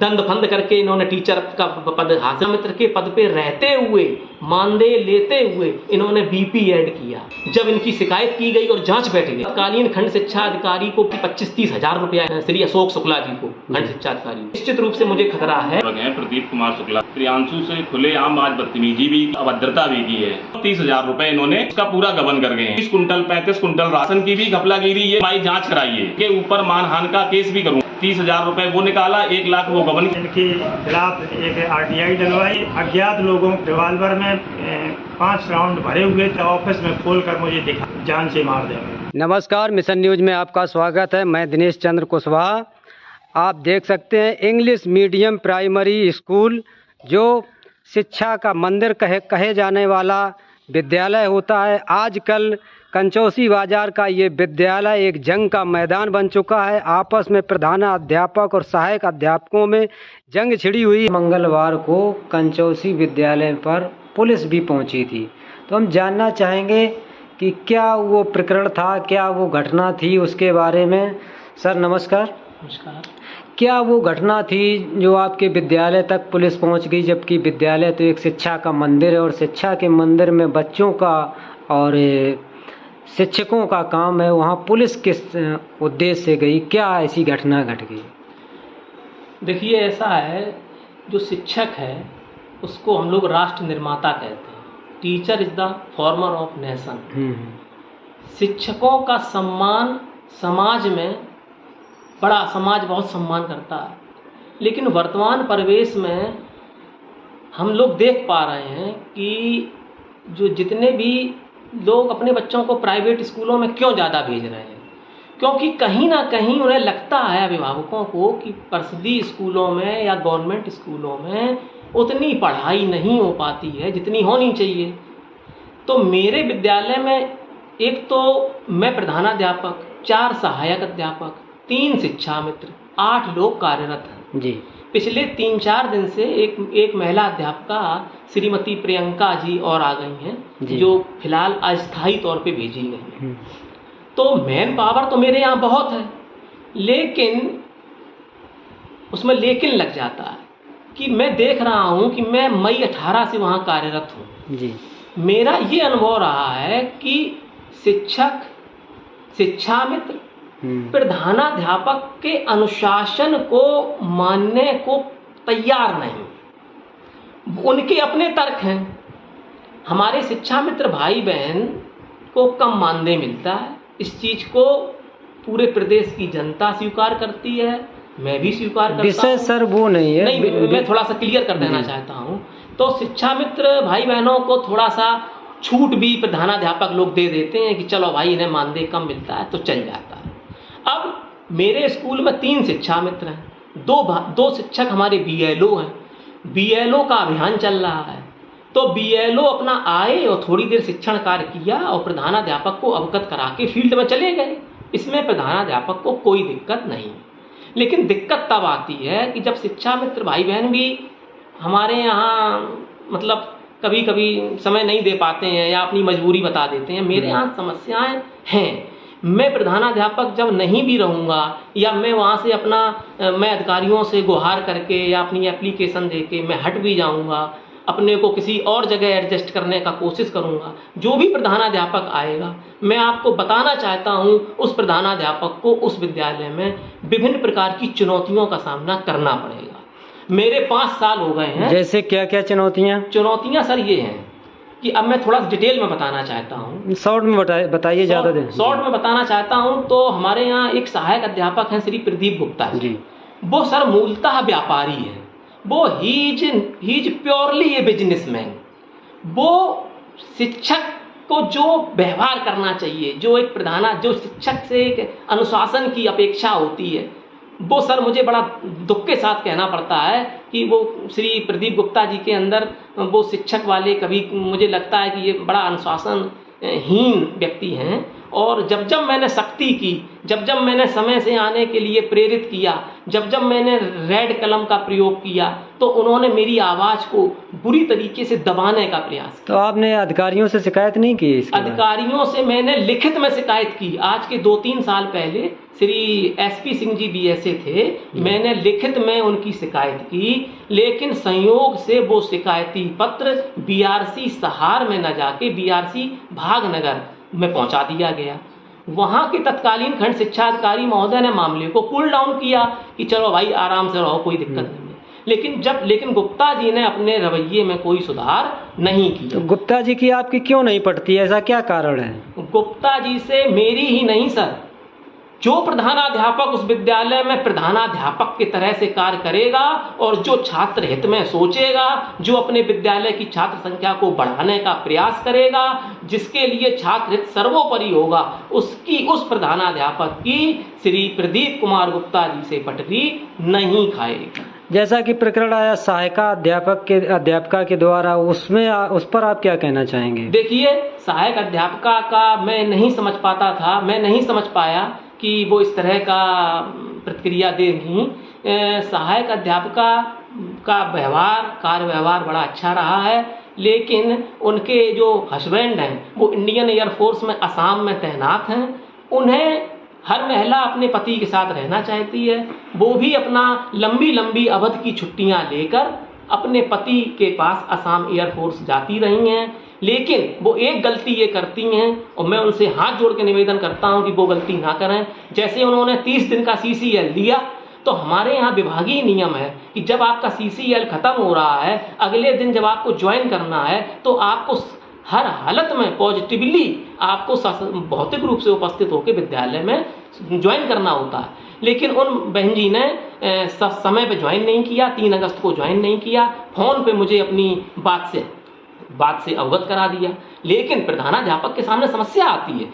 दंड फंद करके इन्होंने टीचर का पद हासिल, मित्र के पद पे रहते हुए, मानदेय लेते हुए इन्होंने बीपी ऐड किया। जब इनकी शिकायत की गई और जांच बैठ गई, तत्कालीन खंड शिक्षा अधिकारी को 25-30 हजार रुपया श्री अशोक शुक्ला जी को, खंड शिक्षा अधिकारी। निश्चित रूप से मुझे खतरा है। प्रदीप कुमार शुक्ला प्रियांशु से खुलेआम आज बदतमीजी भी, अभद्रता भी की है। 30 हजार रुपए इन्होंने इसका पूरा गबन कर गए हैं। 30 कुंटल 35 कुंटल राशन की भी घपलागिरी, ये भाई जांच कराइए के ऊपर मानहानि का केस भी करूँ। 30 हजार रुपए वो निकाला, 1 लाख वो गबन। इनके खिलाफ एक RTI डलवाई। अज्ञात लोगों रिवाल्वर में 5 राउंड भरे हुए थे, ऑफिस में खोलकर मुझे दिखा, जान से मार देंगे। नमस्कार, मिशन न्यूज में आपका स्वागत है। मैं दिनेश चंद्र कुशवाहा। आप देख सकते हैं इंग्लिश मीडियम प्राइमरी स्कूल, जो शिक्षा का मंदिर कहे जाने वाला विद्यालय होता है। आजकल कंचौसी बाजार का ये विद्यालय एक जंग का मैदान बन चुका है। आपस में प्रधानाध्यापक और सहायक अध्यापकों में जंग छिड़ी हुई। मंगलवार को कंचौसी विद्यालय पर पुलिस भी पहुंची थी। तो हम जानना चाहेंगे कि क्या वो प्रकरण था, क्या वो घटना थी, उसके बारे में। सर नमस्कार। नमस्कार। क्या वो घटना थी जो आपके विद्यालय तक पुलिस पहुंच गई, जबकि विद्यालय तो एक शिक्षा का मंदिर है और शिक्षा के मंदिर में बच्चों का और शिक्षकों का काम है, वहाँ पुलिस किस उद्देश्य से गई? क्या ऐसी घटना घट गई? देखिए, ऐसा है, जो शिक्षक है उसको हम लोग राष्ट्र निर्माता कहते हैं। Teacher is the former of nation. शिक्षकों का सम्मान समाज में समाज बहुत सम्मान करता है, लेकिन वर्तमान परिवेश में हम लोग देख पा रहे हैं कि जो जितने भी लोग अपने बच्चों को प्राइवेट स्कूलों में क्यों ज़्यादा भेज रहे हैं, क्योंकि कहीं ना कहीं उन्हें लगता है, अभिभावकों को, कि प्रसिद्धि स्कूलों में या गवर्नमेंट स्कूलों में उतनी पढ़ाई नहीं हो पाती है जितनी होनी चाहिए। तो मेरे विद्यालय में एक तो मैं प्रधानाध्यापक, 4 सहायक अध्यापक, 3 शिक्षा मित्र, 8 लोग कार्यरत हैं जी। पिछले 3-4 दिन से एक महिला अध्यापिका श्रीमती प्रियंका जी और आ गई हैं, जो फिलहाल अस्थायी तौर पे भेजी गई हैं। तो मैन पावर तो मेरे यहाँ बहुत है, लेकिन उसमें लेकिन लग जाता है कि मैं देख रहा हूँ कि मैं मई 18 से वहाँ कार्यरत हूँ जी। मेरा ये अनुभव रहा है कि शिक्षक, शिक्षा मित्र प्रधानाध्यापक के अनुशासन को मानने को तैयार नहीं। उनके अपने तर्क हैं। हमारे शिक्षा मित्र भाई बहन को कम मानदेय मिलता है, इस चीज़ को पूरे प्रदेश की जनता स्वीकार करती है, मैं भी स्वीकार करता हूँ। विषय सर वो नहीं है, नहीं, मैं थोड़ा सा क्लियर कर देना चाहता हूँ। तो शिक्षा मित्र भाई बहनों को थोड़ा सा छूट भी प्रधानाध्यापक लोग दे देते हैं कि चलो भाई, इन्हें मानदेय कम मिलता है तो चल जाता है। अब मेरे स्कूल में 3 शिक्षा मित्र हैं, 2 शिक्षक हमारे BLO हैं। BLO का अभियान चल रहा है, तो BLO अपना आए और थोड़ी देर शिक्षण कार्य किया और प्रधानाध्यापक को अवगत करा के फील्ड में चले गए। इसमें प्रधानाध्यापक को कोई दिक्कत नहीं। लेकिन दिक्कत तब आती है कि जब शिक्षा मित्र भाई बहन भी हमारे यहाँ मतलब कभी कभी समय नहीं दे पाते हैं या अपनी मजबूरी बता देते हैं। मेरे यहाँ समस्याएं हैं। मैं प्रधानाध्यापक जब नहीं भी रहूँगा, या मैं वहाँ से मैं अधिकारियों से गुहार करके या अपनी एप्लीकेशन देके मैं हट भी जाऊँगा, अपने को किसी और जगह एडजस्ट करने का कोशिश करूँगा, जो भी प्रधानाध्यापक आएगा, मैं आपको बताना चाहता हूँ, उस प्रधानाध्यापक को उस विद्यालय में विभिन्न प्रकार की चुनौतियों का सामना करना पड़ेगा। मेरे 5 साल हो गए हैं। जैसे क्या क्या चुनौतियाँ? चुनौतियाँ सर ये हैं कि अब मैं थोड़ा डिटेल में बताना चाहता हूँ। शॉर्ट में बताइए, ज़्यादा दें। शॉर्ट में बताना चाहता हूँ तो हमारे यहाँ एक सहायक अध्यापक हैं श्री प्रदीप गुप्ता जी। वो सर मूलतः व्यापारी हैं। वो he is purely a businessman. वो शिक्षक को जो व्यवहार करना चाहिए, जो शिक्षक से एक अनुशासन की अपेक्षा होती है, वो सर मुझे बड़ा दुख के साथ कहना पड़ता है कि वो श्री प्रदीप गुप्ता जी के अंदर वो शिक्षक वाले, कभी मुझे लगता है कि ये बड़ा अनुशासनहीन व्यक्ति हैं। और जब जब मैंने सख्ती की, जब जब मैंने समय से आने के लिए प्रेरित किया, जब जब मैंने रेड कलम का प्रयोग किया, तो तो उन्होंने मेरी आवाज़ को बुरी तरीके से दबाने का प्रयास किया। तो आपने अधिकारियों से शिकायत नहीं की इसके बाद? अधिकारियों से मैंने लिखित में शिकायत की। आज के 2-3 साल पहले श्री एसपी सिंह जी बीएसए थे, मैंने लिखित में उनकी शिकायत की, लेकिन संयोग से वो शिकायती पत्र बीआरसी सहार में न जाके बीआरसी भागनगर में पहुंचा दिया गया। वहां के तत्कालीन खंड शिक्षा अधिकारी महोदय ने मामले को कूल डाउन किया कि चलो भाई आराम से रहो, कोई दिक्कत नहीं है। लेकिन गुप्ता जी ने अपने रवैये में कोई सुधार नहीं किया। तो गुप्ता जी की आपकी क्यों नहीं पड़ती, ऐसा क्या कारण है? गुप्ता जी से मेरी ही नहीं सर, जो प्रधानाध्यापक उस विद्यालय में प्रधानाध्यापक की तरह से कार्य करेगा और जो छात्र हित में सोचेगा, जो अपने विद्यालय की छात्र संख्या को बढ़ाने का प्रयास करेगा, जिसके लिए छात्र हित सर्वोपरि होगा, उस प्रधानाध्यापक की श्री प्रदीप कुमार गुप्ता जी से पटरी नहीं खाएगी। जैसा कि प्रकरण आया सहायिका अध्यापिका के द्वारा, उस पर आप क्या कहना चाहेंगे? देखिए, सहायक अध्यापिका का मैं नहीं समझ पाता था, मैं नहीं समझ पाया कि वो इस तरह का प्रतिक्रिया देंगी। सहायक अध्यापिका का कार्य व्यवहार बड़ा अच्छा रहा है, लेकिन उनके जो हस्बैंड हैं वो इंडियन एयरफोर्स में असम में तैनात हैं। उन्हें हर महिला अपने पति के साथ रहना चाहती है, वो भी अपना लंबी अवधि की छुट्टियां लेकर अपने पति के पास असम एयरफोर्स जाती रही हैं। लेकिन वो एक गलती ये करती हैं, और मैं उनसे हाथ जोड़ के निवेदन करता हूं कि वो गलती ना करें। जैसे उन्होंने 30 दिन का CCL लिया, तो हमारे यहाँ विभागीय नियम है कि जब आपका CCL खत्म हो रहा है, अगले दिन जब आपको ज्वाइन करना है, तो आपको हर हालत में पॉजिटिवली आपको भौतिक रूप से उपस्थित होकर विद्यालय में ज्वाइन करना होता है। लेकिन उन बहन जी ने समय पे ज्वाइन नहीं किया, 3 अगस्त को ज्वाइन नहीं किया, फ़ोन पे मुझे अपनी बात से अवगत करा दिया। लेकिन प्रधानाध्यापक के सामने समस्या आती है।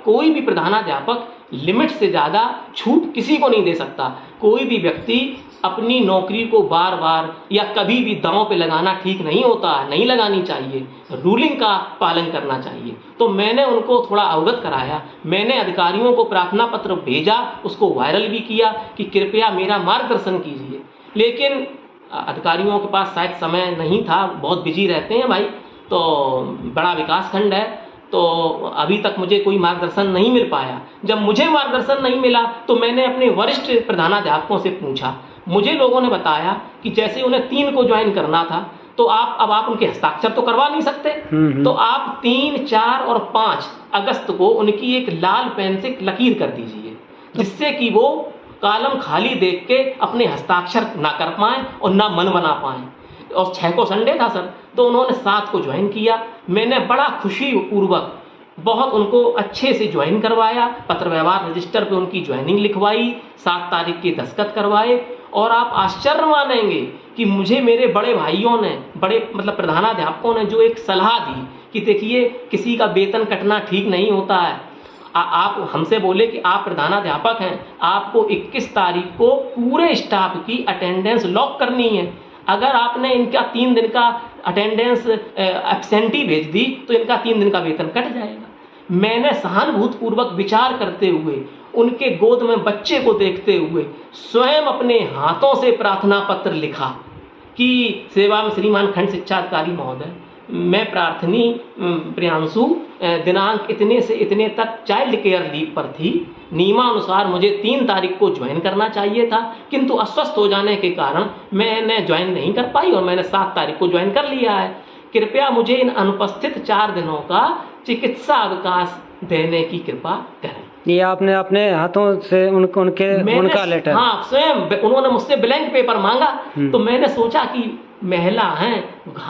कोई भी प्रधानाध्यापक लिमिट से ज़्यादा छूट किसी को नहीं दे सकता। कोई भी व्यक्ति अपनी नौकरी को बार बार या कभी भी दांव पे लगाना ठीक नहीं होता, नहीं लगानी चाहिए, रूलिंग का पालन करना चाहिए। तो मैंने उनको थोड़ा अवगत कराया, मैंने अधिकारियों को प्रार्थना पत्र भेजा, उसको वायरल भी किया कि कृपया मेरा मार्गदर्शन कीजिए। लेकिन अधिकारियों के पास शायद समय नहीं था, बहुत बिजी रहते हैं भाई, तो बड़ा विकास खंड है, तो अभी तक मुझे कोई मार्गदर्शन नहीं मिल पाया। जब मुझे मार्गदर्शन नहीं मिला तो मैंने अपने वरिष्ठ प्रधानाध्यापकों से पूछा। मुझे लोगों ने बताया कि जैसे उन्हें 3 को ज्वाइन करना था, तो आप उनके हस्ताक्षर तो करवा नहीं सकते, तो आप 3, 4 और 5 अगस्त को उनकी एक लाल पेन से लकीर कर दीजिए, जिससे कि वो कॉलम खाली देख के अपने हस्ताक्षर ना कर पाएं और ना मन बना पाएं। और 6 को संडे था सर, तो उन्होंने 7 को ज्वाइन किया। मैंने बड़ा खुशी पूर्वक बहुत उनको अच्छे से ज्वाइन करवाया, पत्र व्यवहार रजिस्टर पे उनकी ज्वाइनिंग लिखवाई, 7 तारीख के दस्तखत करवाए। और आप आश्चर्य मानेंगे कि मुझे मेरे बड़े भाइयों ने, प्रधानाध्यापकों ने जो एक सलाह दी कि देखिए, किसी का वेतन कटना ठीक नहीं होता है। आप हमसे बोले कि आप प्रधानाध्यापक हैं, आपको 21 तारीख को पूरे स्टाफ की अटेंडेंस लॉक करनी है। अगर आपने इनका 3 दिन का अटेंडेंस एब्सेंटी भेज दी तो इनका 3 दिन का वेतन कट जाएगा। मैंने सहानुभूतिपूर्वक विचार करते हुए, उनके गोद में बच्चे को देखते हुए स्वयं अपने हाथों से प्रार्थना पत्र लिखा कि सेवा में श्रीमान खंड शिक्षा अधिकारी महोदय, मैं प्रार्थनी प्रियांशु दिनांक इतने से इतने तक चाइल्ड केयर लीव पर थी। नियमानुसार मुझे 3 तारीख को ज्वाइन करना चाहिए था, किंतु अस्वस्थ हो जाने के कारण मैंने ज्वाइन नहीं कर पाई और मैंने 7 तारीख को ज्वाइन कर लिया है। कृपया मुझे इन अनुपस्थित 4 दिनों का चिकित्सा अवकाश देने की कृपा करें। ये आपने अपने हाथों से उनका लेटर? हाँ, स्वयं उन्होंने मुझसे ब्लैंक पेपर मांगा। तो मैंने सोचा कि महिला हैं,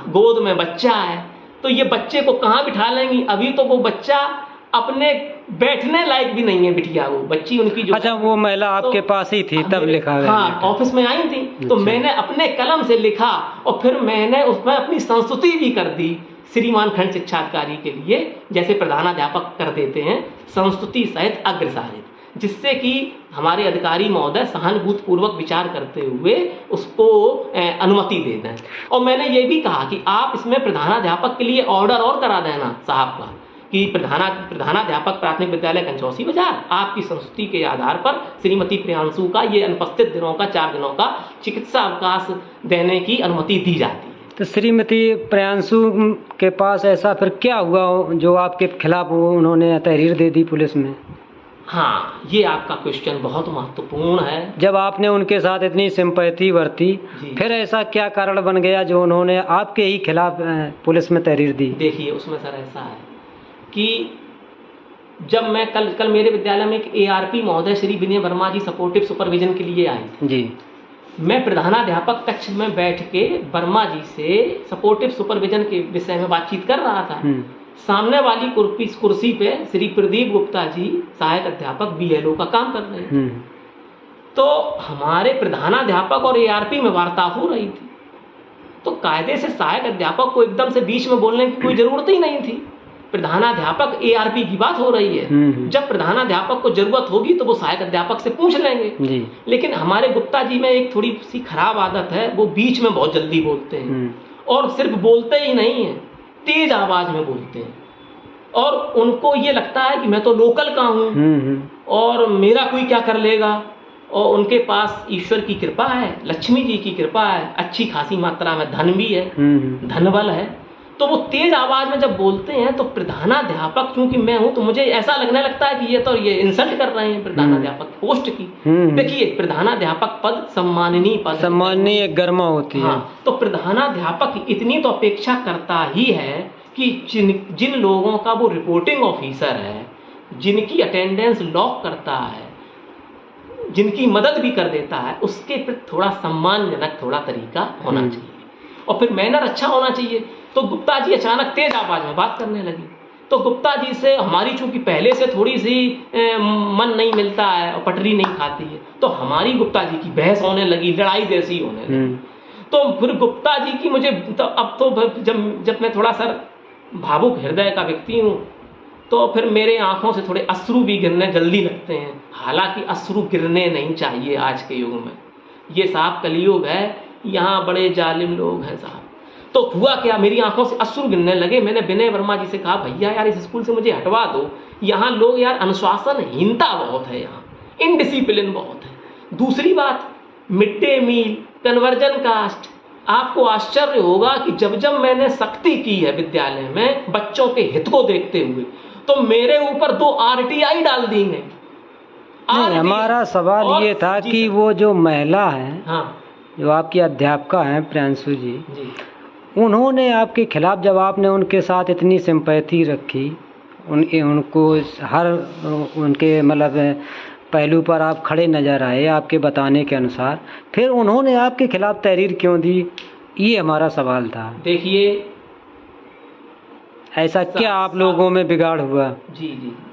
गोद में बच्चा है, तो ये बच्चे को कहाँ बिठा लेंगी। अभी तो वो बच्चा अपने बैठने लायक भी नहीं है, बिटिया वो बच्ची उनकी जो। अच्छा, वो महिला आपके पास ही थी तब लिखा गया? हाँ, ऑफिस में आई थी। तो मैंने अपने कलम से लिखा और फिर मैंने उसमें अपनी संस्तुति भी कर दी श्रीमान खंड शिक्षा अधिकारी के लिए, जैसे प्रधानाध्यापक कर देते हैं, संस्तुति सहित अग्रसारित, जिससे कि हमारे अधिकारी महोदय सहानुभूतिपूर्वक विचार करते हुए उसको अनुमति दे दें। और मैंने ये भी कहा कि आप इसमें प्रधानाध्यापक के लिए ऑर्डर और करा देना साहब का, कि प्रधानाध्यापक प्राथमिक विद्यालय कंचौसी बाजार आपकी संस्तुति के आधार पर श्रीमती प्रियांशु का ये अनुपस्थित दिनों का 4 दिनों का चिकित्सा अवकाश देने की अनुमति दी जाती है। तो श्रीमती प्रियांशु के पास ऐसा फिर क्या हुआ जो आपके खिलाफ उन्होंने तहरीर दे दी पुलिस में? हाँ, ये आपका क्वेश्चन बहुत महत्वपूर्ण है। जब आपने उनके साथ इतनी सिंपैथी बरती, फिर ऐसा क्या कारण बन गया जो उन्होंने आपके ही खिलाफ पुलिस में तहरीर दी? देखिए, उसमें सर ऐसा है कि जब मैं कल मेरे विद्यालय में एक ARP महोदय श्री विनय वर्मा जी सपोर्टिव सुपरविजन के लिए आए जी। मैं प्रधानाध्यापक कक्ष में बैठ के वर्मा जी से सपोर्टिव सुपरविजन के विषय में बातचीत कर रहा था। सामने वाली कुर्सी पे श्री प्रदीप गुप्ता जी सहायक अध्यापक BLO का काम कर रहे हैं। तो हमारे प्रधानाध्यापक और ARP में वार्ता हो रही थी, तो कायदे से सहायक अध्यापक को एकदम से बीच में बोलने की कोई जरूरत ही नहीं थी। प्रधानाध्यापक ARP की बात हो रही है, जब प्रधानाध्यापक को जरूरत होगी तो वो सहायक अध्यापक से पूछ लेंगे जी। लेकिन हमारे गुप्ता जी में एक थोड़ी सी खराब आदत है, वो बीच में बहुत जल्दी बोलते हैं और सिर्फ बोलते ही नहीं है, तेज आवाज में बोलते हैं और उनको ये लगता है कि मैं तो लोकल का हूँ और मेरा कोई क्या कर लेगा। और उनके पास ईश्वर की कृपा है, लक्ष्मी जी की कृपा है, अच्छी खासी मात्रा में धन भी है, धनबल है। तो वो तेज आवाज में जब बोलते हैं तो प्रधानाध्यापक, चूंकि मैं हूं तो मुझे ऐसा लगने लगता है कि ये इंसल्ट कर रहे हैं प्रधानाध्यापक पोस्ट की। देखिए, प्रधानाध्यापक पद सम्माननीय पद, सम्माननीय गरिमा होती है। तो प्रधानाध्यापक इतनी तो अपेक्षा करता ही है कि जिन लोगों का वो रिपोर्टिंग ऑफिसर है, जिनकी अटेंडेंस लॉक करता है, जिनकी मदद भी कर देता है, उसके प्रति थोड़ा सम्मानजनक थोड़ा तरीका होना चाहिए और फिर मैनर अच्छा होना चाहिए। तो गुप्ता जी अचानक तेज आवाज में बात करने लगी, तो गुप्ता जी से हमारी चूंकि पहले से थोड़ी सी मन नहीं मिलता है और पटरी नहीं खाती है, तो हमारी गुप्ता जी की बहस होने लगी, लड़ाई जैसी होने लगी। तो फिर गुप्ता जी की मुझे तो अब तो जब मैं थोड़ा सा भावुक हृदय का व्यक्ति हूँ, तो फिर मेरे आंखों से थोड़े अश्रु भी गिरने जल्दी लगते हैं। हालांकि अश्रु गिरने नहीं चाहिए आज के युग में, ये साहब कलयुग है, यहाँ बड़े जालिम लोग हैं साहब। तो हुआ क्या, मेरी आंखों से अश्रु गिरने लगे। मैंने विनय वर्मा जी से कहा, भैया यार इस स्कूल से मुझे हटवा दो, यहाँ लोग यार अनुशासनहीनता बहुत है, यहाँ इनडिसिप्लिन बहुत है। दूसरी बात, mid day meal, conversion cost, आपको आश्चर्य होगा कि जब मैंने सख्ती की है विद्यालय में बच्चों के हित को देखते हुए, तो मेरे ऊपर 2 RTI डाल दी गई। हमारा सवाल ये था कि वो जो महिला है, जो आपकी अध्यापिका हैं प्रियांशु जी, उन्होंने आपके खिलाफ, जब आपने उनके साथ इतनी सिंपैथी रखी, उनको हर उनके मतलब पहलू पर आप खड़े नज़र आए आपके बताने के अनुसार, फिर उन्होंने आपके खिलाफ तहरीर क्यों दी, ये हमारा सवाल था। देखिए, ऐसा क्या आप लोगों में बिगाड़ हुआ? जी,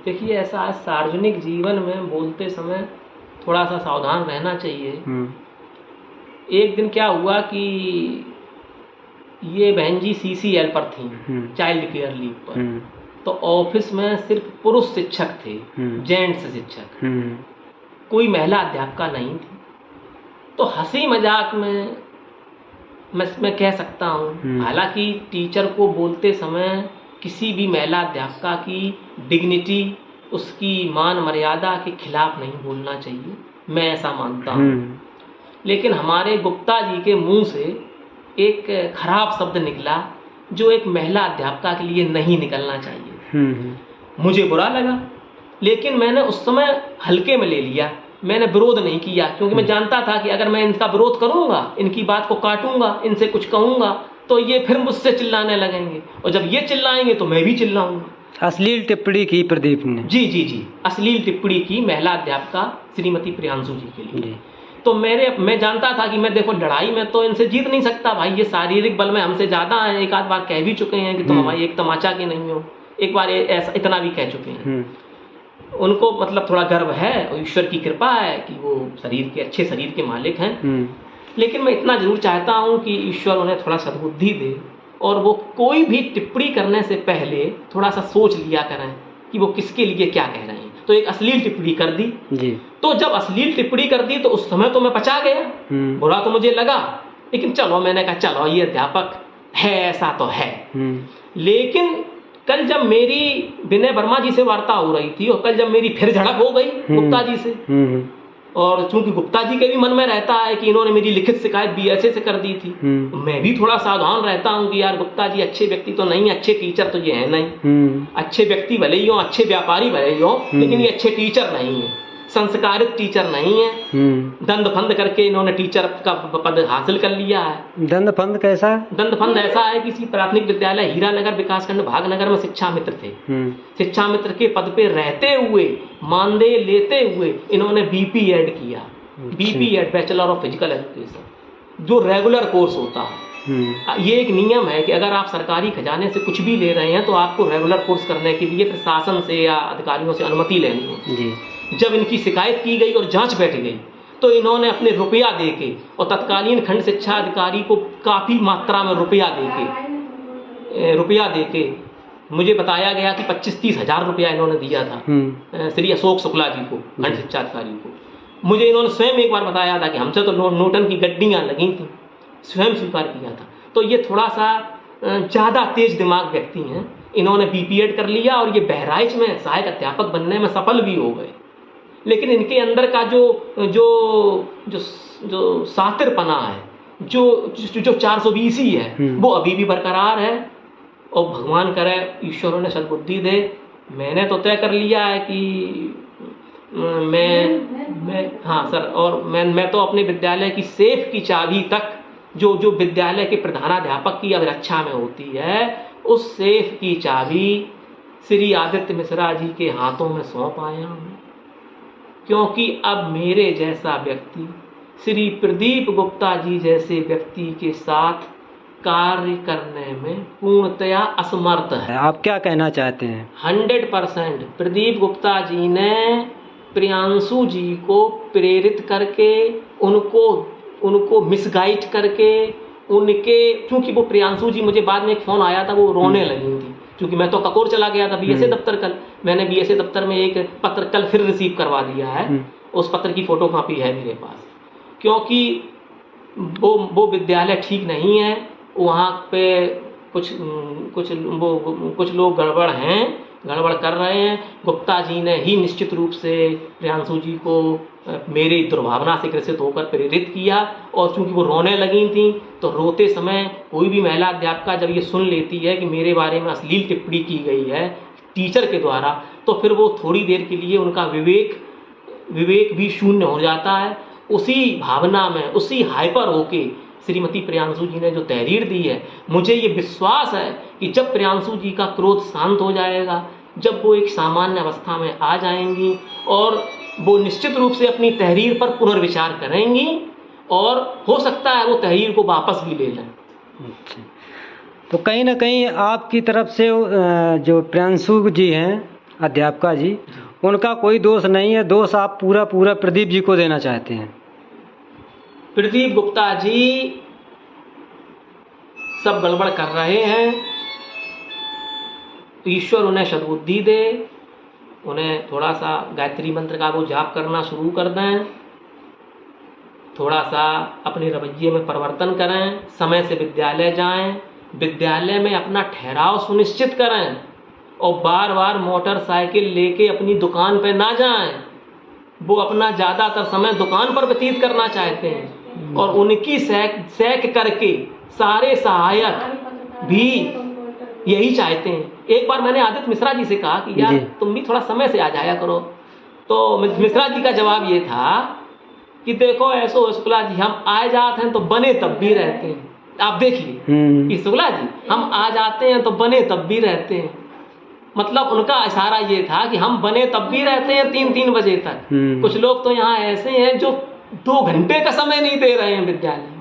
देखिए ऐसा है, सार्वजनिक जीवन में बोलते समय थोड़ा सा सावधान रहना चाहिए। एक दिन क्या हुआ कि ये बहन जी CCL पर थी, चाइल्ड केयर लीव पर, तो ऑफिस में सिर्फ पुरुष शिक्षक थे, जेंट्स शिक्षक, कोई महिला अध्यापिका नहीं थी। तो हंसी मजाक में मैं कह सकता हूँ, हालांकि टीचर को बोलते समय किसी भी महिला अध्यापिका की डिग्निटी, उसकी मान मर्यादा के खिलाफ नहीं बोलना चाहिए, मैं ऐसा मानता हूँ। लेकिन हमारे गुप्ता जी के मुंह से एक खराब शब्द निकला जो एक महिला अध्यापिका के लिए नहीं निकलना चाहिए। मुझे बुरा लगा, लेकिन मैंने उस समय हल्के में ले लिया, मैंने विरोध नहीं किया, क्योंकि मैं जानता था कि अगर मैं इनका विरोध करूंगा, इनकी बात को काटूंगा, इनसे कुछ कहूंगा, तो ये फिर मुझसे चिल्लाने लगेंगे, और जब ये चिल्लाएंगे तो मैं भी चिल्लाऊंगा। अश्लील टिप्पणी की प्रदीप ने? जी, अश्लील टिप्पणी की महिला अध्यापिका श्रीमती प्रियांशु जी के लिए। तो मैं जानता था कि मैं देखो लड़ाई में तो इनसे जीत नहीं सकता भाई, ये शारीरिक बल में हमसे ज्यादा है। एक आध बार कह भी चुके हैं कि तुम हमारी एक तमाचा की नहीं हो, एक बार ऐसा इतना भी कह चुके हैं। उनको मतलब थोड़ा गर्व है और ईश्वर की कृपा है कि वो अच्छे शरीर के मालिक हैं। लेकिन मैं इतना जरूर चाहता हूँ कि ईश्वर उन्हें थोड़ा सद्बुद्धि दे और वो कोई भी टिप्पणी करने से पहले थोड़ा सा सोच लिया करें कि वो किसके लिए क्या कह रहे हैं। तो एक अश्लील टिप्पणी कर दी जी। तो जब अश्लील टिप्पणी कर दी तो उस समय तो मैं पचा गया, बुरा तो मुझे लगा, लेकिन चलो मैंने कहा चलो ये अध्यापक है, ऐसा तो है। लेकिन कल जब मेरी विनय वर्मा जी से वार्ता हो रही थी और कल जब मेरी फिर झड़प हो गई गुप्ता जी से, और चूंकि गुप्ता जी के भी मन में रहता है कि इन्होंने मेरी लिखित शिकायत बीएसए से कर दी थी, तो मैं भी थोड़ा सावधान रहता हूँ कि यार गुप्ता जी अच्छे व्यक्ति तो नहीं, अच्छे टीचर तो ये है नहीं, अच्छे व्यक्ति भले ही हो, अच्छे व्यापारी भले ही हो, लेकिन ये अच्छे टीचर नहीं है, संस्कारित टीचर नहीं है। दंड फंद करके इन्होंने टीचर का पद हासिल कर लिया है। दंड फंद कैसा? दंड फंद ऐसा है कि किसी प्राथमिक विद्यालय हीरानगर विकासखंड भागनगर में शिक्षा मित्र थे। शिक्षा मित्र के पद पे रहते हुए, मानदेय लेते हुए इन्होंने बीपी ऐड किया। BP add, bachelor of physical education, जो रेगुलर कोर्स होता है। ये एक नियम है कि अगर आप सरकारी खजाने से कुछ भी ले रहे हैं तो आपको रेगुलर कोर्स करने के लिए प्रशासन से या अधिकारियों से अनुमति लेनी है। जब इनकी शिकायत की गई और जांच बैठ गई तो इन्होंने अपने रुपया देके और तत्कालीन खंड शिक्षा अधिकारी को काफ़ी मात्रा में रुपया देके मुझे बताया गया कि 25-30 हज़ार रुपया इन्होंने दिया था श्री अशोक शुक्ला जी को, खंड शिक्षा अधिकारी को। मुझे इन्होंने स्वयं एक बार बताया था कि हमसे तो नोटन की गड्डियाँ लगी थी, स्वयं स्वीकार किया था। तो ये थोड़ा सा ज़्यादा तेज दिमाग व्यक्ति हैं। इन्होंने बीपीएड कर लिया और ये बहराइच में सहायक अध्यापक बनने में सफल भी हो गए। लेकिन इनके अंदर का जो सातिरपना है, जो 420 है, वो अभी भी बरकरार है। और भगवान करे, ईश्वर उन्हें सद्बुद्धि दे। मैंने तो तय कर लिया है कि मैं हाँ सर, और मैं तो अपने विद्यालय की सेफ की चाबी तक जो विद्यालय के प्रधानाध्यापक की अभिरक्षा में होती है, उस सेफ की चाबी श्री आदित्य मिश्रा जी के हाथों में सौंप आया हूँ। क्योंकि अब मेरे जैसा व्यक्ति, श्री प्रदीप गुप्ता जी जैसे व्यक्ति के साथ कार्य करने में पूर्णतया असमर्थ है। आप क्या कहना चाहते हैं? 100% प्रदीप गुप्ता जी ने प्रियांशु जी को प्रेरित करके, उनको मिसगाइड करके, क्योंकि वो प्रियांशु जी, मुझे बाद में एक फ़ोन आया था, वो रोने लगी थी क्योंकि मैं तो ककोर चला गया था बीएसए दफ्तर। कल मैंने बीएसए दफ्तर में एक पत्र कल फिर रिसीव करवा दिया है। उस पत्र की फोटो कॉपी है मेरे पास। क्योंकि वो विद्यालय ठीक नहीं है, वहाँ पे कुछ लोग गड़बड़ कर रहे हैं। गुप्ता जी ने ही निश्चित रूप से प्रियांशु जी को मेरी दुर्भावना से ग्रसित होकर प्रेरित किया। और चूंकि वो रोने लगी थी, तो रोते समय कोई भी महिला अध्यापिका जब ये सुन लेती है कि मेरे बारे में अश्लील टिप्पणी की गई है टीचर के द्वारा, तो फिर वो थोड़ी देर के लिए उनका विवेक भी शून्य हो जाता है। उसी भावना में, उसी हाइपर होके श्रीमती प्रियांशु जी ने जो तहरीर दी है, मुझे ये विश्वास है कि जब प्रियांशु जी का क्रोध शांत हो जाएगा, जब वो एक सामान्य अवस्था में आ जाएंगी और वो निश्चित रूप से अपनी तहरीर पर पुनर्विचार करेंगी और हो सकता है वो तहरीर को वापस भी ले लें। तो कहीं ना कहीं आपकी तरफ से जो प्रियांशु जी हैं, अध्यापिका जी, उनका कोई दोष नहीं है, दोष आप पूरा प्रदीप जी को देना चाहते हैं? प्रदीप गुप्ता जी सब गड़बड़ कर रहे हैं, ईश्वर उन्हें सद्बुद्धि दे। उन्हें थोड़ा सा गायत्री मंत्र का वो जाप करना शुरू कर दें, थोड़ा सा अपने रवैये में परिवर्तन करें, समय से विद्यालय जाएं, विद्यालय में अपना ठहराव सुनिश्चित करें और बार बार मोटरसाइकिल लेके अपनी दुकान पे ना जाएं। वो अपना ज़्यादातर समय दुकान पर व्यतीत करना चाहते हैं और उनकी सैक करके सारे सहायक भी यही चाहते हैं। एक बार मैंने आदित्य मिश्रा जी से कहा कि यार तुम भी थोड़ा समय से आ जाया करो, तो मिश्रा जी का जवाब ये था कि देखो ऐसो शुक्ला जी, हम आ जाते हैं तो बने तब भी रहते हैं। आप देखिए कि शुक्ला जी, हम आ जाते हैं तो बने तब भी रहते हैं। मतलब उनका इशारा ये था कि हम बने तब भी रहते हैं 3-3 बजे तक। कुछ लोग तो यहाँ ऐसे हैं जो 2 घंटे का समय नहीं दे रहे हैं विद्यालय में।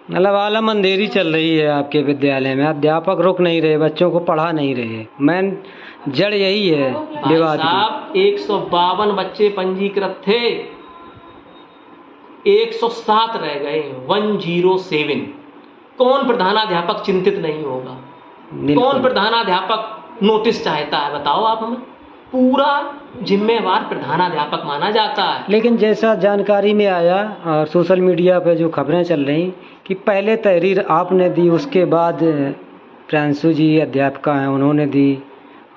मतलब आलम अंधेरी चल रही है आपके विद्यालय में, अध्यापक रुक नहीं रहे, बच्चों को पढ़ा नहीं रहे। मेन जड़ यही है विवाद की। 152 बच्चे पंजीकृत थे, 107 रह गए, 107। कौन प्रधानाध्यापक चिंतित नहीं होगा? कौन प्रधानाध्यापक नोटिस चाहता है? बताओ आप हमें। पूरा जिम्मेवार प्रधानाध्यापक माना जाता है। लेकिन जैसा जानकारी में आया और सोशल मीडिया पे जो खबरें चल रही कि पहले तहरीर आपने दी, उसके बाद प्रियांशु जी अध्यापिका हैं उन्होंने दी,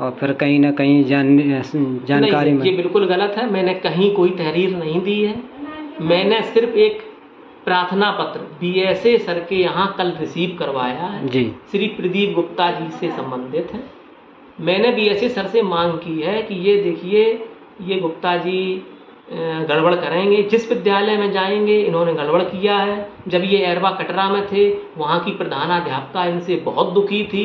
और फिर कहीं ना कहीं जानकारी नहीं, ये में। बिल्कुल गलत है। मैंने कहीं कोई तहरीर नहीं दी है। मैंने सिर्फ एक प्रार्थना पत्र बीएसए सर के यहाँ कल रिसीव करवाया है, जी श्री प्रदीप गुप्ता जी से संबंधित है। मैंने बीएसए सर से मांग की है कि ये देखिए, ये गुप्ता जी गड़बड़ करेंगे, जिस विद्यालय में जाएंगे इन्होंने गड़बड़ किया है। जब ये एरवा कटरा में थे, वहाँ की प्रधानाध्यापिका इनसे बहुत दुखी थी।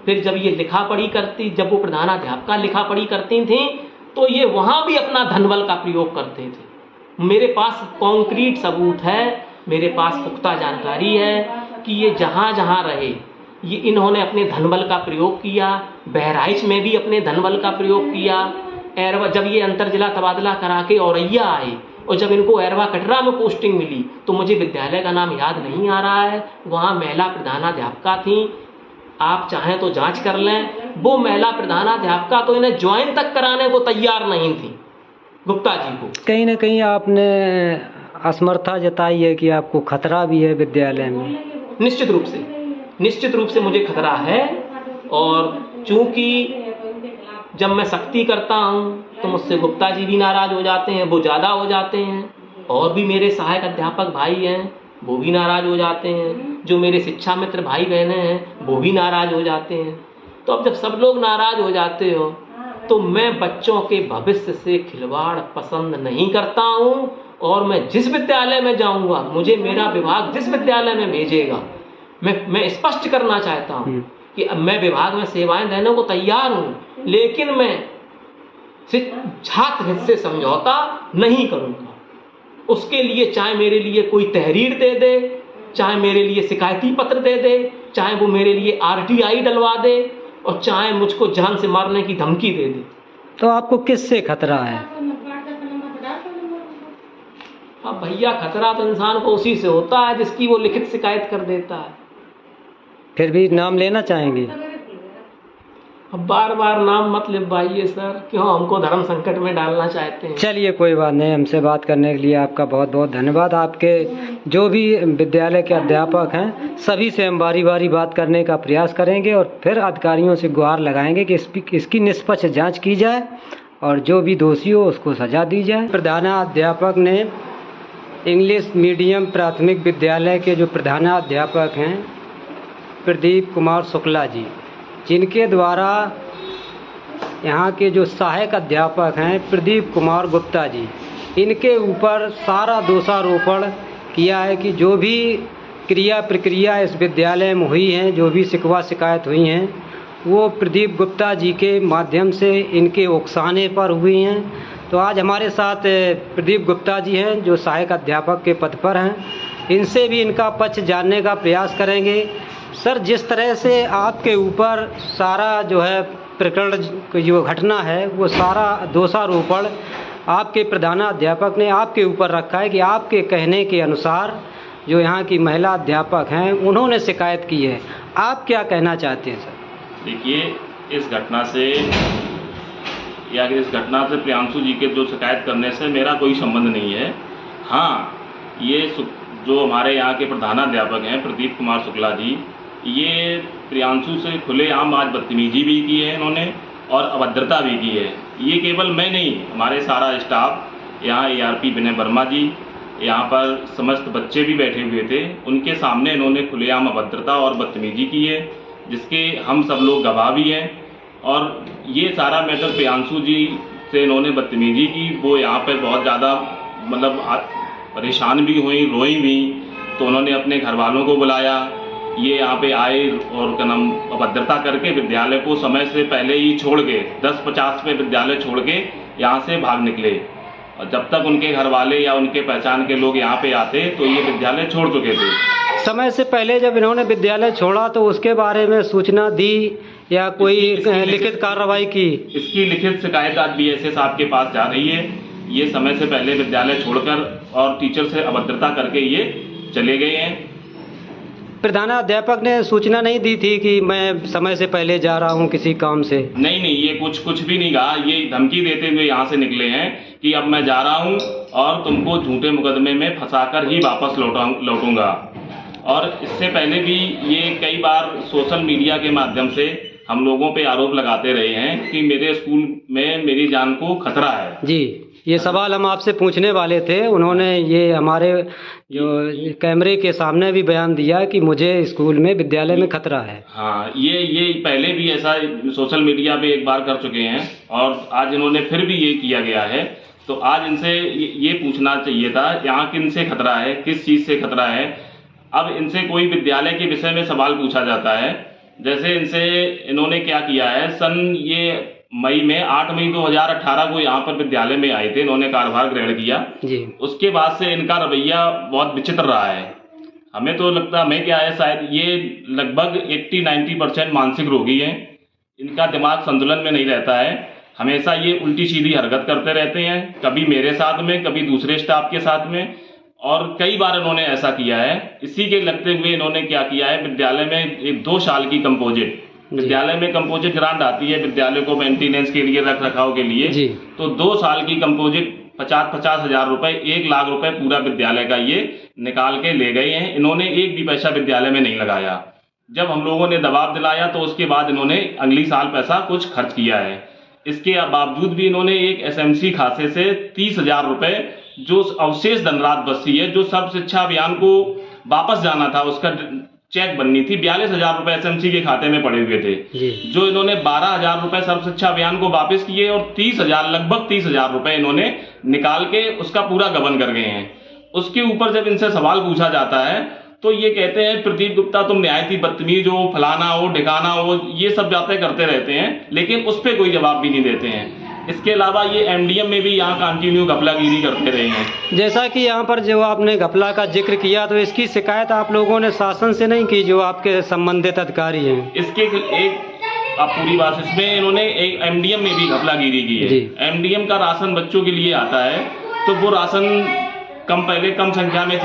फिर जब ये लिखा पढ़ी करती, जब वो प्रधानाध्यापिका लिखा पढ़ी करती थी, तो ये वहाँ भी अपना धनबल का प्रयोग करते थे। मेरे पास कॉन्क्रीट सबूत है, मेरे पास पुख्ता जानकारी है कि ये जहाँ जहाँ रहे, ये इन्होंने अपने धनबल का प्रयोग किया। बहराइच में भी अपने धनबल का प्रयोग किया। एरवा, जब ये अंतर जिला तबादला करा के औरैया आए और जब इनको एरवा कटरा में पोस्टिंग मिली, तो मुझे विद्यालय का नाम याद नहीं आ रहा है, वहाँ महिला प्रधानाध्यापिका थी। आप चाहें तो जांच कर लें। वो महिला प्रधानाध्यापिका तो इन्हें ज्वाइन तक कराने को तैयार नहीं थी गुप्ता जी को। कहीं ना कहीं आपने असमर्था जताई है कि आपको खतरा भी है विद्यालय में। निश्चित रूप से मुझे खतरा है। और चूंकि जब मैं सख्ती करता हूँ तो मुझसे गुप्ता जी भी नाराज हो जाते हैं, वो ज़्यादा हो जाते हैं। और भी मेरे सहायक अध्यापक भाई हैं, वो भी नाराज हो जाते हैं। जो मेरे शिक्षा मित्र भाई बहनें हैं, वो भी नाराज हो जाते हैं। तो अब जब सब लोग नाराज हो जाते हो, तो मैं बच्चों के भविष्य से खिलवाड़ पसंद नहीं करता हूँ। और मैं जिस विद्यालय में जाऊँगा, मुझे मेरा विभाग जिस विद्यालय में भेजेगा, मैं स्पष्ट करना चाहता हूँ कि अब मैं विभाग में सेवाएं देने को तैयार हूँ, लेकिन मैं छात्र हित से समझौता नहीं करूँगा। उसके लिए चाहे मेरे लिए कोई तहरीर दे दे, चाहे मेरे लिए शिकायती पत्र दे दे, चाहे वो मेरे लिए RTI डलवा दे, और चाहे मुझको जान से मारने की धमकी दे दे। तो आपको किससे खतरा है? अब भैया, खतरा तो इंसान को उसी से होता है जिसकी वो लिखित शिकायत कर देता है। फिर भी नाम लेना चाहेंगे? अब बार बार नाम मत लिखवाइए सर, क्यों हमको धर्म संकट में डालना चाहते हैं। चलिए कोई बात नहीं, हमसे बात करने के लिए आपका बहुत बहुत धन्यवाद। आपके जो भी विद्यालय के अध्यापक हैं, सभी से हम बारी बारी बात करने का प्रयास करेंगे और फिर अधिकारियों से गुहार लगाएंगे कि इसकी निष्पक्ष जांच की जाए और जो भी दोषी हो उसको सजा दी जाए। प्रधानाध्यापक ने इंग्लिश मीडियम प्राथमिक विद्यालय के जो प्रधानाध्यापक हैं प्रदीप कुमार शुक्ला जी, जिनके द्वारा यहाँ के जो सहायक अध्यापक हैं प्रदीप कुमार गुप्ता जी, इनके ऊपर सारा दोषारोपण किया है कि जो भी क्रिया प्रक्रिया इस विद्यालय में हुई हैं, जो भी शिकवा शिकायत हुई हैं, वो प्रदीप गुप्ता जी के माध्यम से इनके उकसाने पर हुई हैं। तो आज हमारे साथ प्रदीप गुप्ता जी हैं जो सहायक अध्यापक के पद पर हैं। इनसे भी इनका पक्ष जानने का प्रयास करेंगे। सर, जिस तरह से आपके ऊपर सारा जो है प्रकरण जो घटना है, वो सारा दोषारोपण आपके प्रधानाध्यापक ने आपके ऊपर रखा है कि आपके कहने के अनुसार जो यहाँ की महिला अध्यापक हैं उन्होंने शिकायत की है। आप क्या कहना चाहते हैं सर? देखिए, इस घटना से या इस घटना से प्रियांशु जी के जो शिकायत करने से मेरा कोई संबंध नहीं है। हाँ, ये जो हमारे यहाँ के प्रधानाध्यापक हैं प्रदीप कुमार शुक्ला जी, ये प्रियांशु से खुलेआम आज बदतमीजी भी की है इन्होंने और अभद्रता भी की है। ये केवल मैं नहीं, हमारे सारा स्टाफ, यहाँ ARP विनय वर्मा जी, यहाँ पर समस्त बच्चे भी बैठे हुए थे, उनके सामने इन्होंने खुलेआम अभद्रता और बदतमीजी की है, जिसके हम सब लोग गवाह भी हैं। और ये सारा मैटर प्रियांशु जी से इन्होंने बदतमीजी की, वो यहाँ पर बहुत ज़्यादा मतलब परेशान भी हुई, रोई भी। तो उन्होंने अपने घर वालों को बुलाया, ये यहाँ पे आए और क्या नाम अभद्रता करके विद्यालय को समय से पहले ही छोड़ के 10:50 पे विद्यालय छोड़ के यहाँ से भाग निकले। और जब तक उनके घर वाले या उनके पहचान के लोग यहाँ पे आते तो ये विद्यालय छोड़ चुके थे। समय से पहले जब इन्होंने विद्यालय छोड़ा तो उसके बारे में सूचना दी या कोई लिखित कार्रवाई की? इसकी लिखित शिकायत आज BSA साहब के पास जा रही है। ये समय से पहले विद्यालय छोड़कर और टीचर से अभद्रता करके ये चले गए हैं। प्रधानाध्यापक ने सूचना नहीं दी थी कि मैं समय से पहले जा रहा हूं किसी काम से? नहीं, ये कुछ भी नहीं कहा। ये धमकी देते हुए यहाँ से निकले हैं कि अब मैं जा रहा हूँ और तुमको झूठे मुकदमे में फंसाकर ही वापस लौटूंगा। और इससे पहले भी ये कई बार सोशल मीडिया के माध्यम से हम लोगों पे आरोप लगाते रहे हैं कि मेरे स्कूल में मेरी जान को खतरा है। जी, ये सवाल हम आपसे पूछने वाले थे। उन्होंने ये हमारे जो कैमरे के सामने भी बयान दिया कि मुझे स्कूल में विद्यालय में खतरा है। हाँ, ये पहले भी ऐसा सोशल मीडिया पे एक बार कर चुके हैं और आज इन्होंने फिर भी ये किया गया है। तो आज इनसे ये पूछना चाहिए था, यहाँ किन से खतरा है, किस चीज़ से खतरा है। अब इनसे कोई विद्यालय के विषय में सवाल पूछा जाता है, जैसे इन्होंने क्या किया है, ये मई में 8 मई 2018 को यहाँ पर विद्यालय में आए थे, इन्होंने कार्यभार ग्रहण किया जी। उसके बाद से इनका रवैया बहुत विचित्र रहा है। हमें तो लगता है क्या है, शायद ये लगभग 80-90% मानसिक रोगी हैं। इनका दिमाग संतुलन में नहीं रहता है, हमेशा ये उल्टी सीधी हरकत करते रहते हैं, कभी मेरे साथ में, कभी दूसरे स्टाफ के साथ में, और कई बार इन्होंने ऐसा किया है। इसी के लगते हुए इन्होंने क्या किया है, विद्यालय में एक 2 साल की कंपोजिट, विद्यालय में कंपोजिट ग्रांट आती है विद्यालय को मेंटेनेंस के लिए, रख रखाव के लिए जी। तो 2 साल की कंपोजिट 50-50 हज़ार रुपए, 1 लाख रुपए पूरा विद्यालय का ये निकाल के ले गए हैं। इन्होंने एक भी पैसा विद्यालय में नहीं लगाया। जब हम लोगों ने दबाव दिलाया तो उसके बाद इन्होंने अगली साल पैसा कुछ खर्च किया है। इसके बावजूद भी इन्होंने एक SMC खाते से 30,000 रुपए जो अवशेष धनराशि बची है, जो सर्व शिक्षा अभियान को वापस जाना था, उसका चेक बननी थी, 42,000 रुपए SMC के खाते में पड़े हुए थे, जो इन्होंने 12,000 रुपए सर्व शिक्षा अभियान को वापस किए और 30,000 लगभग 30,000 रुपए इन्होंने निकाल के उसका पूरा गबन कर गए हैं। उसके ऊपर जब इनसे सवाल पूछा जाता है तो ये कहते हैं, प्रदीप गुप्ता तुम नहायत ही बदतमीज हो, फलाना हो, ढिकाना हो, ये सब बातें करते रहते हैं, लेकिन उस पर कोई जवाब भी नहीं देते हैं। इसके अलावा ये MDM में भी यहाँ कंटिन्यू घपलागिरी करते रहे हैं। जैसा कि यहाँ पर जो आपने घपला का जिक्र किया, तो इसकी शिकायत आप लोगों ने शासन से नहीं की, जो आपके संबंधित अधिकारी हैं? इसके एक आप पूरी बात, इसमें इन्होंने एक MDM में भी घपलागिरी की है। MDM का राशन बच्चों के लिए आता है, तो वो राशन पहले कम संख्या में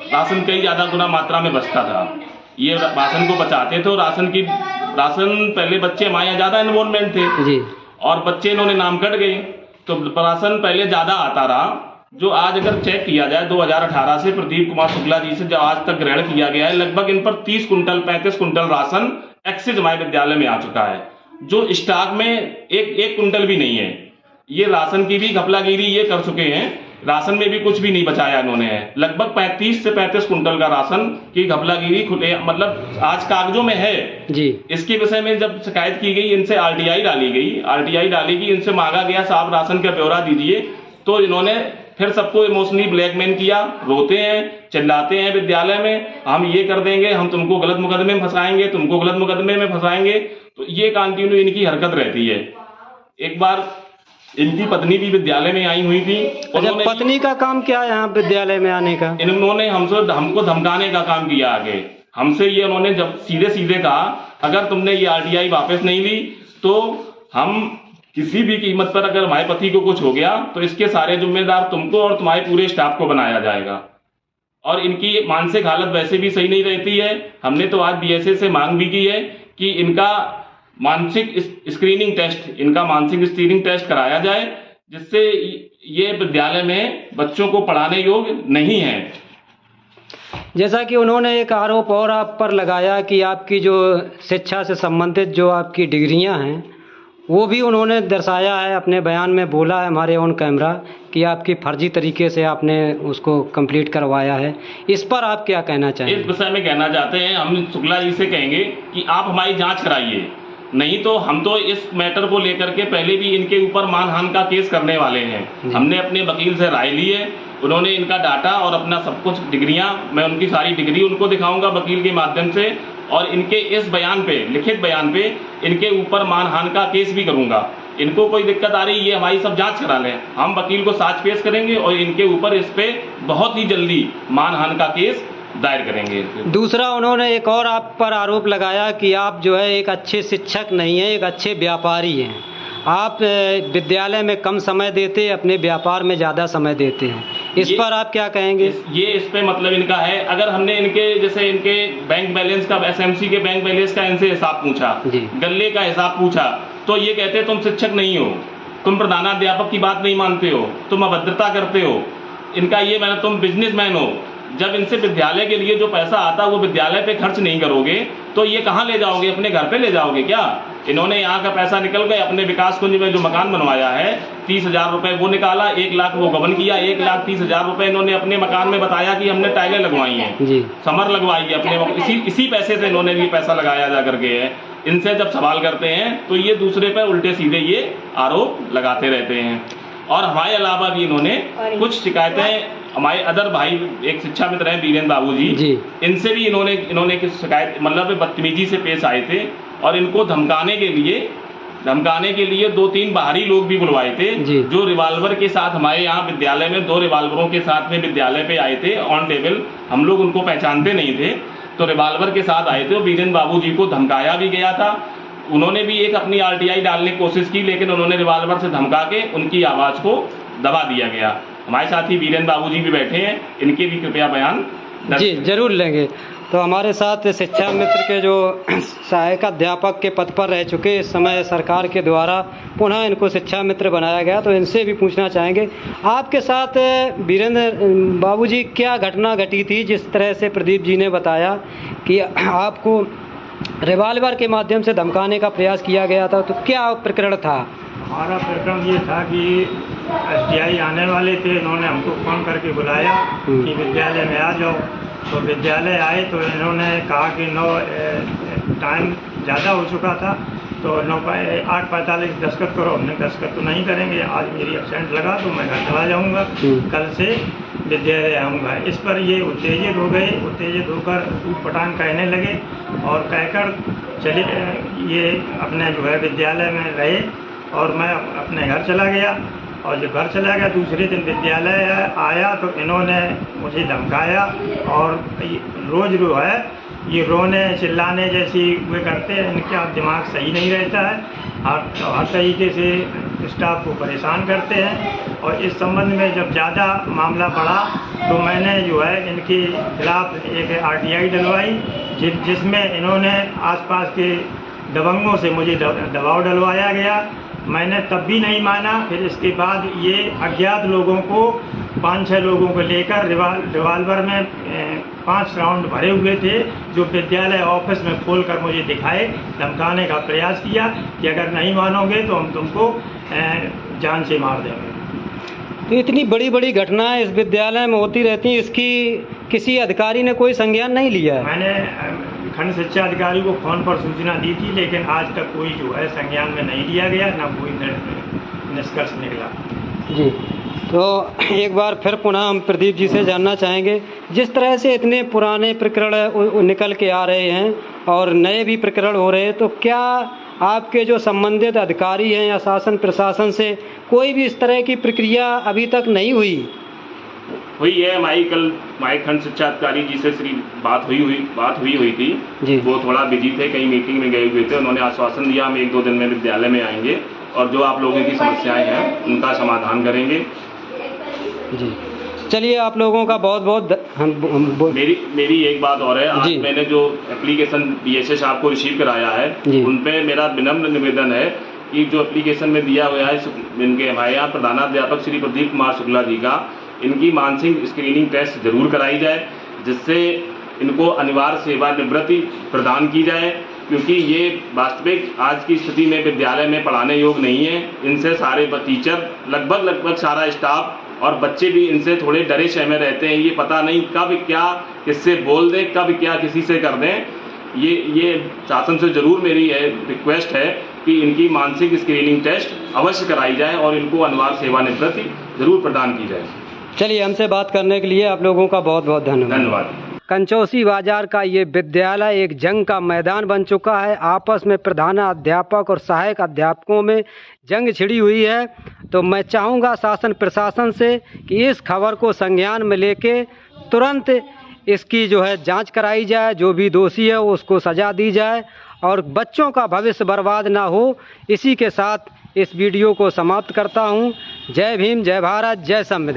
राशन कई ज़्यादा गुना मात्रा में बचता था। ये राशन को बचाते थे, राशन पहले बच्चे हमारे यहाँ ज़्यादा इन्वॉल्वमेंट थे जी, और बच्चे इन्होंने नाम कट गए, तो राशन पहले ज़्यादा आता रहा। जो आज अगर चेक किया जाए 2018 से प्रदीप कुमार शुक्ला जी से जब आज तक ग्रहण किया गया है, लगभग इन पर 30 कुंटल 35 कुंटल राशन एक्सेस हमारे विद्यालय में आ चुका है, जो स्टॉक में एक कुंटल भी नहीं है। ये राशन की भी घपलागिरी ये कर चुके हैं, राशन में भी कुछ भी नहीं बचाया इन्होंने है। लगभग 35 से 35 कुंटल का राशन की घपलागिरी खुले, मतलब आज कागजों में है जी। इसके विषय में जब शिकायत की गई, इनसे RTI डाली गई, इनसे मांगा गया साहब राशन का ब्यौरा दीजिए, तो इन्होंने फिर सबको इमोशनली ब्लैकमेल किया, रोते हैं, चिल्लाते हैं विद्यालय में, हम ये कर देंगे, हम तुमको गलत मुकदमे में फंसाएंगे, तुमको गलत मुकदमे में फंसाएंगे। तो ये कंटिन्यू इनकी हरकत रहती है। एक बार इनकी पत्नी भी विद्यालय में आई हुई थी। अच्छा, पत्नी का काम क्या है यहाँ विद्यालय में आने का? इन्होंने हमको धमकाने का काम किया आगे हमसे। ये उन्होंने जब सीधे कहा, अगर तुमने ये RTI वापस नहीं ली तो हम किसी भी कीमत पर, अगर हमारे पति को कुछ हो गया तो इसके सारे जिम्मेदार तुमको और तुम्हारे पूरे स्टाफ को बनाया जाएगा। और इनकी मानसिक हालत वैसे भी सही नहीं रहती है। हमने तो आज BSA से मांग भी की है कि इनका मानसिक स्क्रीनिंग टेस्ट कराया जाए, जिससे ये विद्यालय में बच्चों को पढ़ाने योग्य नहीं है। जैसा कि उन्होंने एक आरोप और आप पर लगाया कि आपकी जो शिक्षा से संबंधित जो आपकी डिग्रियां हैं, वो भी उन्होंने दर्शाया है, अपने बयान में बोला है हमारे ऑन कैमरा कि आपकी फर्जी तरीके से आपने उसको कंप्लीट करवाया है। इस पर आप क्या कहना चाहेंगे? इस विषय में कहना चाहते हैं, हम शुक्ला जी से कहेंगे कि आप हमारी जांच कराइए, नहीं तो हम तो इस मैटर को लेकर के पहले भी इनके ऊपर मानहानि का केस करने वाले हैं। हमने अपने वकील से राय ली है, उन्होंने इनका डाटा और अपना सब कुछ डिग्रियां, मैं उनकी सारी डिग्री उनको दिखाऊंगा वकील के माध्यम से, और इनके इस बयान पे, लिखित बयान पे इनके ऊपर मानहानि का केस भी करूंगा। इनको कोई दिक्कत आ रही है, ये हमारी सब जांच करा लें, हम वकील को साक्ष्य पेश करेंगे और इनके ऊपर इस पे बहुत ही जल्दी मानहानि का केस दायर करेंगे। दूसरा, उन्होंने एक और आप पर आरोप लगाया कि आप जो है एक अच्छे शिक्षक नहीं हैं, एक अच्छे व्यापारी हैं। आप विद्यालय में कम समय देते, अपने व्यापार में ज़्यादा समय देते हैं। इस पर आप क्या कहेंगे? इस पे मतलब इनका है, अगर हमने इनके बैंक बैलेंस का, SMC के बैंक बैलेंस का इनसे हिसाब पूछा, गल्ले का हिसाब पूछा, तो ये कहते तुम शिक्षक नहीं हो, तुम प्रधानाध्यापक की बात नहीं मानते हो, तुम अभद्रता करते हो। इनका ये मैंने, तुम बिजनेसमैन हो, जब इनसे विद्यालय के लिए जो पैसा आता वो विद्यालय पे खर्च नहीं करोगे तो ये कहाँ ले जाओगे, अपने घर पे ले जाओगे क्या? इन्होंने यहाँ का पैसा निकल गए, अपने विकास कुंज में जो मकान बनवाया है 30,000 रुपए वो निकाला, 1 लाख वो गबन किया, 1,30,000 रुपए इन्होंने अपने मकान में बताया कि हमने टाइलें लगवाई हैं जी। समर लगवाई है अपने, इसी पैसे से इन्होंने ये पैसा लगाया जा करके है। इनसे जब सवाल करते हैं तो ये दूसरे पे उल्टे सीधे ये आरोप लगाते रहते हैं। और हमारे अलावा भी इन्होंने कुछ शिकायतें, हमारे अदर भाई एक शिक्षा मित्र हैं वीरेंद्र बाबू जी, इनसे भी इन्होंने कुछ शिकायत मतलब बदतमीजी से पेश आए थे और इनको धमकाने के लिए 2-3 बाहरी लोग भी बुलवाए थे जो रिवाल्वर के साथ हमारे यहाँ विद्यालय में 2 रिवाल्वरों के साथ में विद्यालय पे आए थे ऑन टेबल। हम लोग उनको पहचानते नहीं थे तो रिवाल्वर के साथ आए थे। वीरेंद्र बाबू जी को धमकाया भी गया था, उन्होंने भी एक अपनी RTI डालने की कोशिश की लेकिन उन्होंने रिवाल्वर से धमका के उनकी आवाज़ को दबा दिया गया। हमारे साथ ही वीरेंद्र बाबू जी भी बैठे हैं, इनके भी कृपया बयान जी जरूर लेंगे। तो हमारे साथ शिक्षा मित्र के जो सहायक अध्यापक के पद पर रह चुके, इस समय सरकार के द्वारा पुनः इनको शिक्षा मित्र बनाया गया, तो इनसे भी पूछना चाहेंगे आपके साथ वीरेंद्र बाबू जी क्या घटना घटी थी जिस तरह से प्रदीप जी ने बताया कि आपको रिवाल्वर के माध्यम से धमकाने का प्रयास किया गया था, तो क्या प्रकरण था? हमारा प्रकरण ये था कि SDI आने वाले थे, इन्होंने हमको फ़ोन करके बुलाया कि विद्यालय में आ जाओ। तो विद्यालय आए तो इन्होंने कहा कि टाइम ज़्यादा हो चुका था तो 8:45 दस्तखत करो। हमने दस्तखत तो नहीं करेंगे, आज मेरी एब्सेंट लगा तो मैं घर चला जाऊँगा, कल से विद्यालय आऊँगा। इस पर ये उत्तेजित हो गए, उत्तेजित होकर ऊटपटांग कहने लगे और कहकर चले ये अपने जो है विद्यालय में रहे और मैं अपने घर चला गया। और जब घर चला गया दूसरे दिन विद्यालय आया तो इन्होंने मुझे धमकाया और रोज़ जो है ये रोने चिल्लाने जैसी वे करते हैं। इनका दिमाग सही नहीं रहता है, हर तरीके से स्टाफ को परेशान करते हैं। और इस संबंध में जब ज़्यादा मामला बढ़ा तो मैंने जो है इनके खिलाफ एक RTI डलवाई जिसमें इन्होंने आसपास के दबंगों से मुझे दबाव डलवाया गया। मैंने तब भी नहीं माना। फिर इसके बाद ये अज्ञात लोगों को 5-6 लोगों को लेकर रिवाल्वर में 5 राउंड भरे हुए थे जो विद्यालय ऑफिस में खोलकर मुझे दिखाए, धमकाने का प्रयास किया कि अगर नहीं मानोगे तो हम तुमको जान से मार देंगे। तो इतनी बड़ी बड़ी घटनाएं इस विद्यालय में होती रहती हैं, इसकी किसी अधिकारी ने कोई संज्ञान नहीं लिया है? मैंने खंड शिक्षा अधिकारी को फ़ोन पर सूचना दी थी लेकिन आज तक कोई जो है संज्ञान में नहीं लिया गया, ना कोई निष्कर्ष निकला। जी तो एक बार फिर पुनः हम प्रदीप जी से जानना चाहेंगे, जिस तरह से इतने पुराने प्रकरण निकल के आ रहे हैं और नए भी प्रकरण हो रहे हैं, तो क्या आपके जो संबंधित अधिकारी हैं या शासन प्रशासन से कोई भी इस तरह की प्रक्रिया अभी तक नहीं हुई है? हमारी खंड शिक्षा अधिकारी जी से बात हुई थी जी। वो थोड़ा बिजी थे, कहीं मीटिंग में गए हुए थे। उन्होंने आश्वासन दिया हम 1-2 दिन में विद्यालय में आएंगे और जो आप लोगों की समस्याएं हैं उनका समाधान करेंगे। जी चलिए, आप लोगों का बहुत बहुत मेरी एक बात और है। आज मैंने जो एप्लीकेशन BSS आपको रिसीव कराया है उन पे मेरा विनम्र निवेदन है कि जो एप्लीकेशन में दिया हुआ है इनके हमारे यहाँ प्रधानाध्यापक श्री प्रदीप कुमार शुक्ला जी का, इनकी मानसिक स्क्रीनिंग टेस्ट जरूर कराई जाए जिससे इनको अनिवार्य सेवानिवृत्ति प्रदान की जाए, क्योंकि ये वास्तविक आज की स्थिति में विद्यालय में पढ़ाने योग्य नहीं है। इनसे सारे टीचर लगभग सारा स्टाफ और बच्चे भी इनसे थोड़े डरे सहमे रहते हैं। ये पता नहीं कब क्या किससे बोल दें, कब क्या किसी से कर दें। ये शासन से जरूर मेरी रिक्वेस्ट है कि इनकी मानसिक स्क्रीनिंग टेस्ट अवश्य कराई जाए और इनको अनिवार्य सेवानिवृत्ति जरूर प्रदान की जाए। चलिए, हमसे बात करने के लिए आप लोगों का बहुत बहुत धन्यवाद। कंचौसी बाजार का ये विद्यालय एक जंग का मैदान बन चुका है। आपस में प्रधानाध्यापक और सहायक अध्यापकों में जंग छिड़ी हुई है। तो मैं चाहूँगा शासन प्रशासन से कि इस खबर को संज्ञान में लेके तुरंत इसकी जो है जांच कराई जाए, जो भी दोषी है उसको सज़ा दी जाए और बच्चों का भविष्य बर्बाद ना हो। इसी के साथ इस वीडियो को समाप्त करता हूँ। जय भीम, जय भारत, जय संविधान।